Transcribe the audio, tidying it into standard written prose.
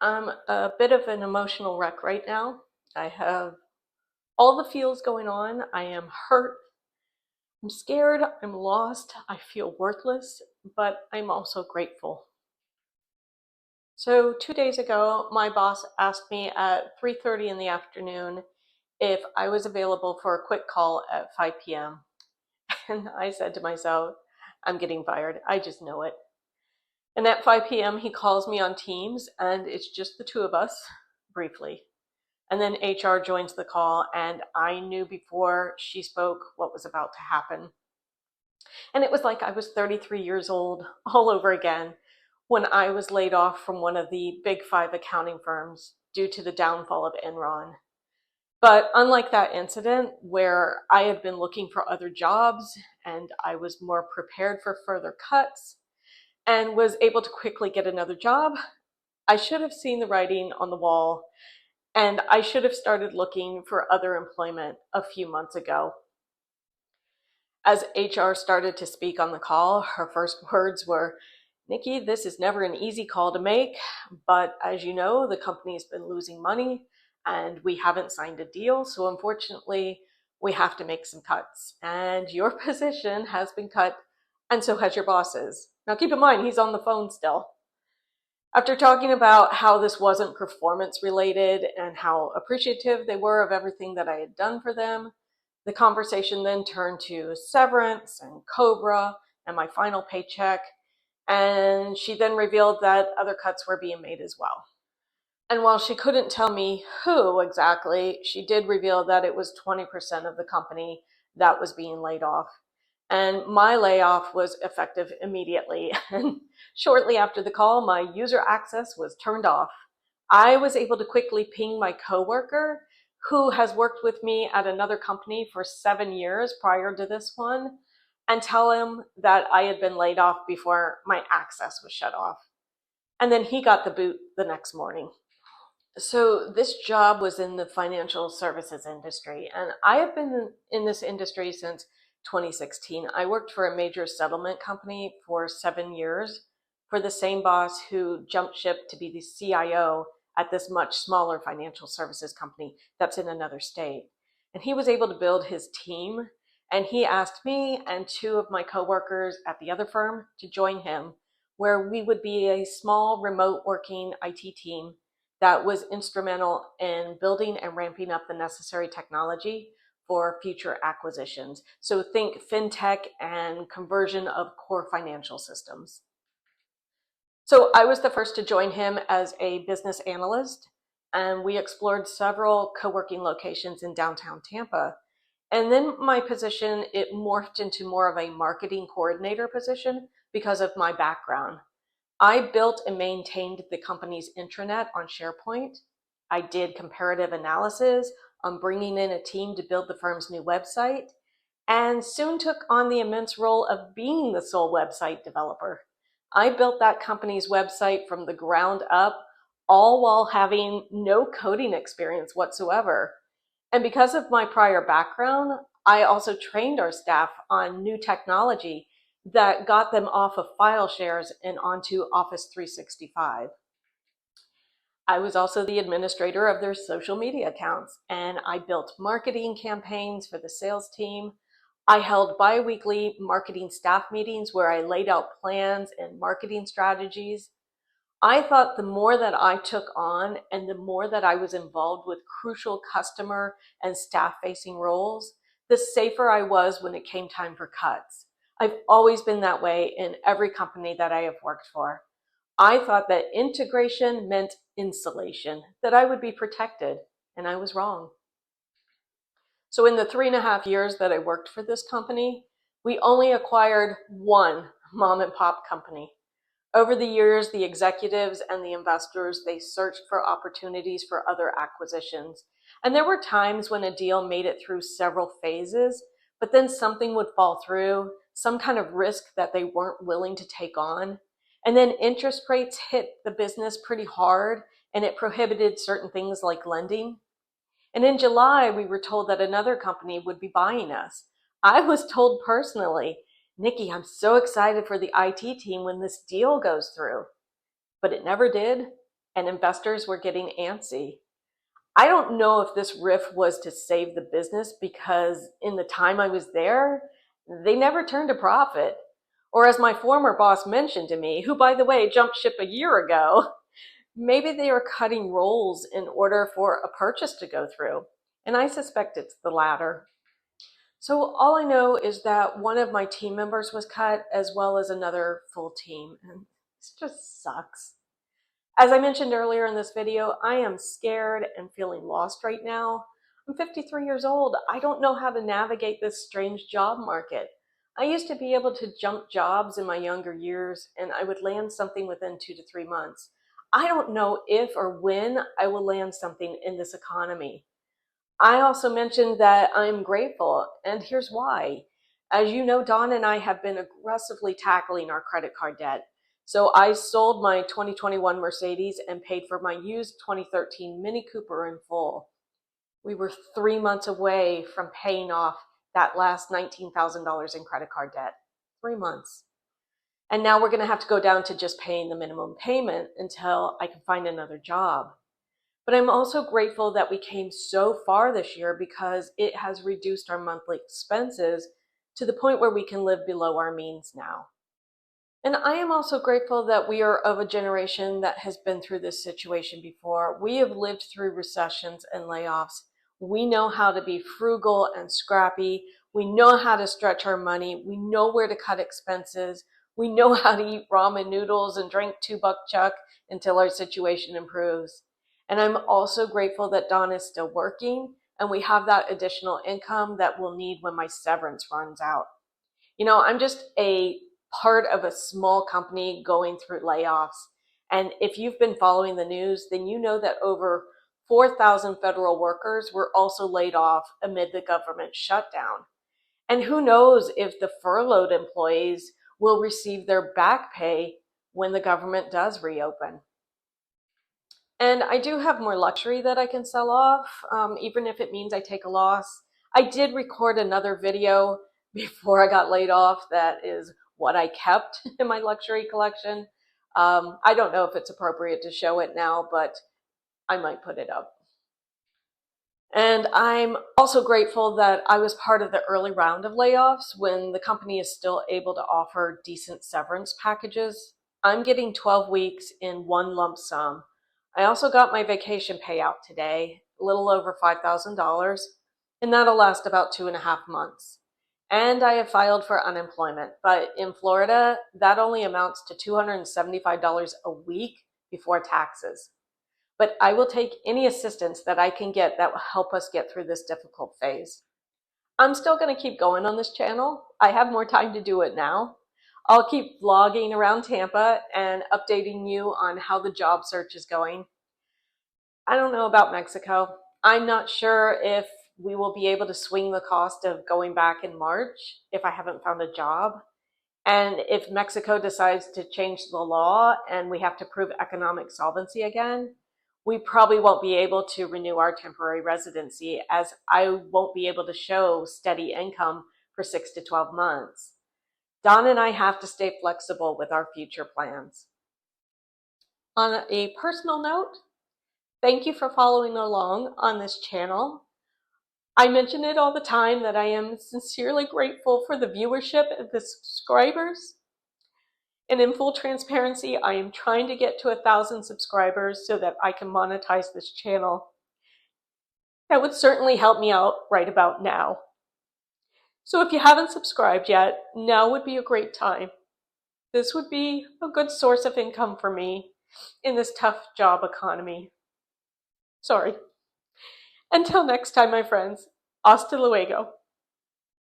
I'm a bit of an emotional wreck right now. I have all the feels going on. I am hurt. I'm scared. I'm lost. I feel worthless, but I'm also grateful. So 2 days ago, my boss asked me at 3:30 in the afternoon if I was available for a quick call at 5 p.m. And I said to myself, I'm getting fired. I just know it. And at 5 p.m., he calls me on Teams, and it's just the two of us, briefly. And then HR joins the call, and I knew before she spoke what was about to happen. And it was like I was 33 years old all over again when I was laid off from one of the big five accounting firms due to the downfall of Enron. But unlike that incident where I had been looking for other jobs and I was more prepared for further cuts and was able to quickly get another job, I should have seen the writing on the wall and I should have started looking for other employment a few months ago. As HR started to speak on the call, her first words were, Nikki, this is never an easy call to make, but as you know, the company's been losing money and we haven't signed a deal. So unfortunately, we have to make some cuts. And your position has been cut, and so has your boss's. Now keep in mind, he's on the phone still. After talking about how this wasn't performance related and how appreciative they were of everything that I had done for them, the conversation then turned to severance and Cobra and my final paycheck. And she then revealed that other cuts were being made as well. And while she couldn't tell me who exactly, she did reveal that it was 20% of the company that was being laid off. And my layoff was effective immediately. And shortly after the call, my user access was turned off. I was able to quickly ping my coworker who has worked with me at another company for 7 years prior to this one and tell him that I had been laid off before my access was shut off. And then he got the boot the next morning. So this job was in the financial services industry, and I have been in this industry since 2016. I worked for a major settlement company for 7 years for the same boss who jumped ship to be the CIO at this much smaller financial services company that's in another state. And he was able to build his team, and he asked me and two of my coworkers at the other firm to join him, where we would be a small remote working IT team that was instrumental in building and ramping up the necessary technology for future acquisitions. So think fintech and conversion of core financial systems. So I was the first to join him as a business analyst, and we explored several co-working locations in downtown Tampa. And then my position, it morphed into more of a marketing coordinator position because of my background. I built and maintained the company's intranet on SharePoint. I did comparative analysis on bringing in a team to build the firm's new website, and soon took on the immense role of being the sole website developer. I built that company's website from the ground up, all while having no coding experience whatsoever. And because of my prior background, I also trained our staff on new technology that got them off of file shares and onto Office 365. I was also the administrator of their social media accounts, and I built marketing campaigns for the sales team. I held bi-weekly marketing staff meetings where I laid out plans and marketing strategies. I thought the more that I took on and the more that I was involved with crucial customer and staff-facing roles, the safer I was when it came time for cuts. I've always been that way in every company that I have worked for. I thought that integration meant insulation, that I would be protected, and I was wrong. So in the 3.5 years that I worked for this company, we only acquired one mom and pop company. Over the years, the executives and the investors, they searched for opportunities for other acquisitions. And there were times when a deal made it through several phases, but then something would fall through, some kind of risk that they weren't willing to take on. And then interest rates hit the business pretty hard, and it prohibited certain things like lending. And in July, we were told that another company would be buying us. I was told personally, Nikki, I'm so excited for the IT team when this deal goes through. But it never did. and investors were getting antsy. I don't know if this riff was to save the business because in the time I was there, they never turned a profit. Or as my former boss mentioned to me, who by the way jumped ship a year ago, maybe they were cutting roles in order for a purchase to go through. And I suspect it's the latter. So all I know is that one of my team members was cut as well as another full team. And this just sucks. As I mentioned earlier in this video, I am scared and feeling lost right now. I'm 53 years old. I don't know how to navigate this strange job market. I used to be able to jump jobs in my younger years, and I would land something within 2 to 3 months. I don't know if or when I will land something in this economy. I also mentioned that I'm grateful, and here's why. As you know, Dawn and I have been aggressively tackling our credit card debt. So I sold my 2021 Mercedes and paid for my used 2013 Mini Cooper in full. We were 3 months away from paying off that last $19,000 in credit card debt. 3 months. And now we're going to have to go down to just paying the minimum payment until I can find another job. But I'm also grateful that we came so far this year because it has reduced our monthly expenses to the point where we can live below our means now. And I am also grateful that we are of a generation that has been through this situation before. We have lived through recessions and layoffs. We know how to be frugal and scrappy. We know how to stretch our money. We know where to cut expenses. We know how to eat ramen noodles and drink $2 Chuck until our situation improves. And I'm also grateful that Dawn is still working and we have that additional income that we'll need when my severance runs out. You know, I'm just a part of a small company going through layoffs. And if you've been following the news, then you know that over 4,000 federal workers were also laid off amid the government shutdown. And who knows if the furloughed employees will receive their back pay when the government does reopen. And I do have more luxury that I can sell off, even if it means I take a loss. I did record another video before I got laid off that is what I kept in my luxury collection. I don't know if it's appropriate to show it now, but I might put it up. And I'm also grateful that I was part of the early round of layoffs when the company is still able to offer decent severance packages. I'm getting 12 weeks in one lump sum. I also got my vacation payout today, a little over $5,000, and that'll last about 2.5 months. And I have filed for unemployment, but in Florida, that only amounts to $275 a week before taxes. But I will take any assistance that I can get that will help us get through this difficult phase. I'm still going to keep going on this channel. I have more time to do it now. I'll keep vlogging around Tampa and updating you on how the job search is going. I don't know about Mexico. I'm not sure if we will be able to swing the cost of going back in March if I haven't found a job. And if Mexico decides to change the law and we have to prove economic solvency again, we probably won't be able to renew our temporary residency as I won't be able to show steady income for 6 to 12 months. Dawn and I have to stay flexible with our future plans. On a personal note, thank you for following along on this channel. I mention it all the time that I am sincerely grateful for the viewership and the subscribers. And in full transparency, I am trying to get to 1,000 subscribers so that I can monetize this channel. That would certainly help me out right about now. So if you haven't subscribed yet, now would be a great time. This would be a good source of income for me in this tough job economy. Sorry. Until next time, my friends, hasta luego.